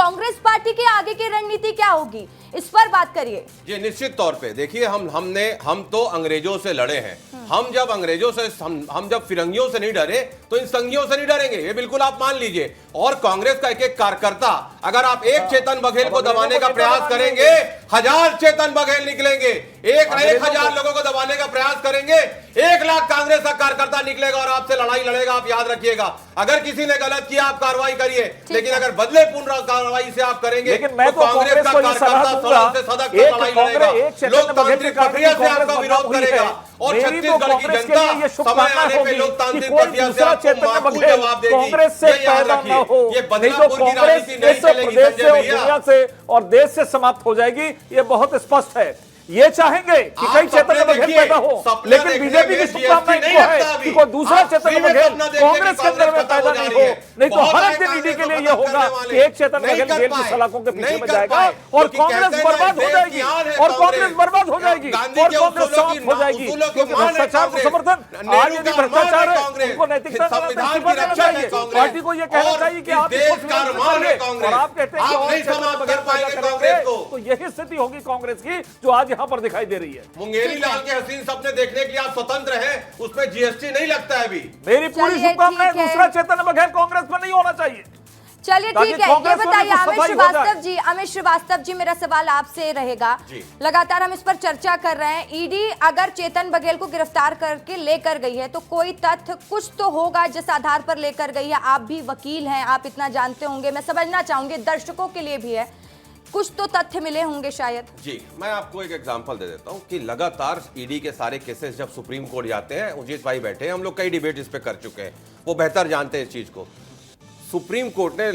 Congress party के आगे की रणनीति क्या होगी, इस पर बात करिए। जी निश्चित तौर पे देखिए, हम तो अंग्रेजों से लड़े हैं। हम जब अंग्रेजों से हम जब फिरंगियों से नहीं डरे तो इन संघियों से नहीं डरेंगे, ये बिल्कुल आप मान लीजिए। और कांग्रेस का एक एक कार्यकर्ता, अगर आप एक चेतन बघेल को दबाने का प्रयास करेंगे, 1000 चेतन बघेल निकलेंगे। 1000 लोगों को दबाने का प्रयास करेंगे, 1 लाख कांग्रेस का कार्यकर्ता निकलेगा और आपसे लड़ाई लड़ेगा। आप याद रखिएगा, अगर किसी ने गलत किया आप कार्रवाई करिए, लेकिन अगर बदले पूर्ण कार्रवाई से आप करेंगे लेकिन मैं तो कांग्रेस का कार्यकर्ता सड़क से सड़क तक लड़ाई लड़ेगा, लोकतांत्रिक प्रक्रिया से आपका विरोध करेगा। और छत्तीसगढ़ की जनता समय आने पे लोकतांत्रिक प्रक्रिया से आपको माकूल जवाब देगी। कांग्रेस से पैदा न हो, ये नहीं तो कांग्रेस देश से, प्रदेश से और दुनिया से और देश से समाप्त हो जाएगी, ये बहुत स्पष्ट है। ये चाहेंगे कि कई चेतन बघेल पैदा हो, लेकिन बीजेपी की शुभकामना इनको है कि कोई दूसरा चेतन बघेल कांग्रेस के अंदर में पैदा नहीं हो, नहीं तो हर एक दिन ईडी के लिए ये होगा कि एक चेतन बघेल जेल की सलाखों के पीछे में जाएगा और कांग्रेस बर्बाद हो जाएगी, और कांग्रेस बर्बाद हो जाएगी, और कांग्रेस समाप्त हो जाएगी। क्योंकि भ्रष्टाचार को समर्थन, आज यदि भ्रष्टाचार है उनको नैतिकता देना चाहिए, पार्टी को ये कहना चाहिए कि आप और आप कहते हैं कि और चेतन बघेल पैदा करेंगे, तो यही स्थिति होगी कांग्रेस की जो आज यहाँ पर दिखाई दे रही है। मुंगेरी लाल के हसीन सपने देखने के लिए आप स्वतंत्र हैं, उसमें जीएसटी नहीं लगता है अभी। मेरी पूरी शुभकामनाएं, दूसरा चेतन बघेल कांग्रेस में नहीं होना चाहिए। चलिए ठीक है, ये बताइए अमित श्रीवास्तव जी, मेरा सवाल आपसे रहेगा। लगातार हम इस पर चर्चा कर रहे हैं, ईडी अगर चेतन बघेल को गिरफ्तार करके लेकर गई है तो कोई तथ्य कुछ तो होगा जिस आधार पर लेकर गई है। आप भी वकील हैं, आप इतना जानते होंगे, मैं समझना चाहूंगी, दर्शकों के लिए भी है, कुछ तो तथ्य मिले होंगे शायद। जी मैं आपको एक एग्जांपल दे देता हूं कि लगातार ईडी के सारे केसेस जब सुप्रीम कोर्ट जाते हैं, उजित भाई बैठे हैं, हम लोग कई डिबेट इस पे कर चुके हैं, वो बेहतर जानते हैं इस चीज को। सुप्रीम कोर्ट ने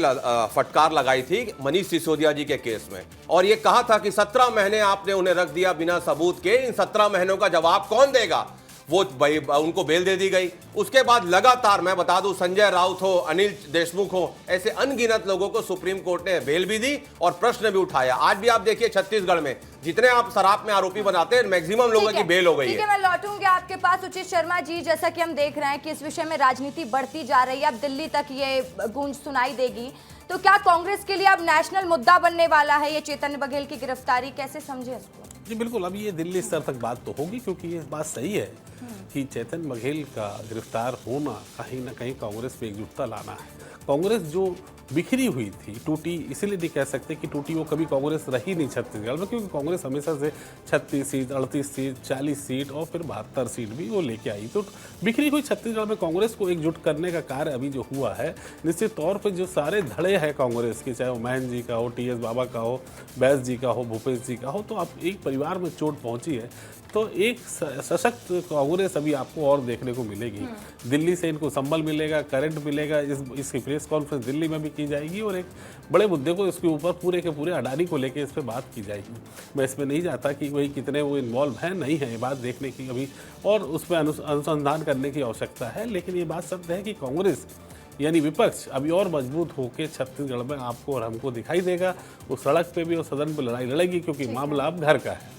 फटकार लगाई थी मनीष सिसोदिया जी के केस में, और ये कहा था कि 17 महीने आपने उन्हें रख दिया बिना सबूत के, इन 17 महीनों का जवाब कौन देगा। वो उनको बेल दे दी गई। उसके बाद लगातार मैं बता दूं, संजय राउत हो, अनिल देशमुख हो, ऐसे अनगिनत लोगों को सुप्रीम कोर्ट ने बेल भी दी और प्रश्न भी उठाया। आज भी आप देखिए छत्तीसगढ़ में जितने आप शराब में आरोपी बनाते हैं, मैक्सिमम लोगों की बेल हो गई है। मैं लौटूंगी आपके पास उचित शर्मा जी। जैसा कि हम देख रहे हैं कि इस विषय में राजनीति बढ़ती जा रही है, अब दिल्ली तक ये गूंज सुनाई देगी, तो क्या कांग्रेस के लिए अब नेशनल मुद्दा बनने वाला है ये चेतन बघेल की गिरफ्तारी, कैसे समझे इसको? जी बिल्कुल, अब ये दिल्ली स्तर तक बात तो होगी, क्योंकि ये बात सही है कि चेतन बघेल का गिरफ्तार होना कहीं ना कहीं कांग्रेस पे एकजुटता लाना है। कांग्रेस जो बिखरी हुई थी, टूटी, इसीलिए नहीं कह सकते कि टूटी, वो कभी कांग्रेस रही नहीं छत्तीसगढ़ में, क्योंकि कांग्रेस हमेशा से 36 सीट, 38 सीट, 40 सीट और फिर 72 सीट भी वो लेके आई। तो बिखरी हुई छत्तीसगढ़ में कांग्रेस को एकजुट करने का कार्य अभी जो हुआ है, निश्चित तौर पर जो सारे धड़े हैं कांग्रेस के, चाहे वो महन जी का हो, TS बाबा का हो, बैस जी का हो, भूपेश जी का हो, तो अब एक परिवार में चोट पहुंची है। तो एक सशक्त कांग्रेस अभी आपको और देखने को मिलेगी। दिल्ली से इनको संबल मिलेगा, करंट मिलेगा, इसकी प्रेस कॉन्फ्रेंस दिल्ली में भी की जाएगी और एक बड़े मुद्दे को इसके ऊपर पूरे के पूरे अडानी को लेके इस पर बात की जाएगी। मैं इसमें नहीं जाता कि वही कितने वो इन्वॉल्व हैं, नहीं है, ये बात देखने की अभी और उस पर अनुसंधान करने की आवश्यकता है। लेकिन ये बात सत्य है कि कांग्रेस यानी विपक्ष अभी और मजबूत होकर छत्तीसगढ़ में आपको और हमको दिखाई देगा। वो सड़क पे भी और सदन पे लड़ाई लड़ेगी, क्योंकि मामला अब घर का है।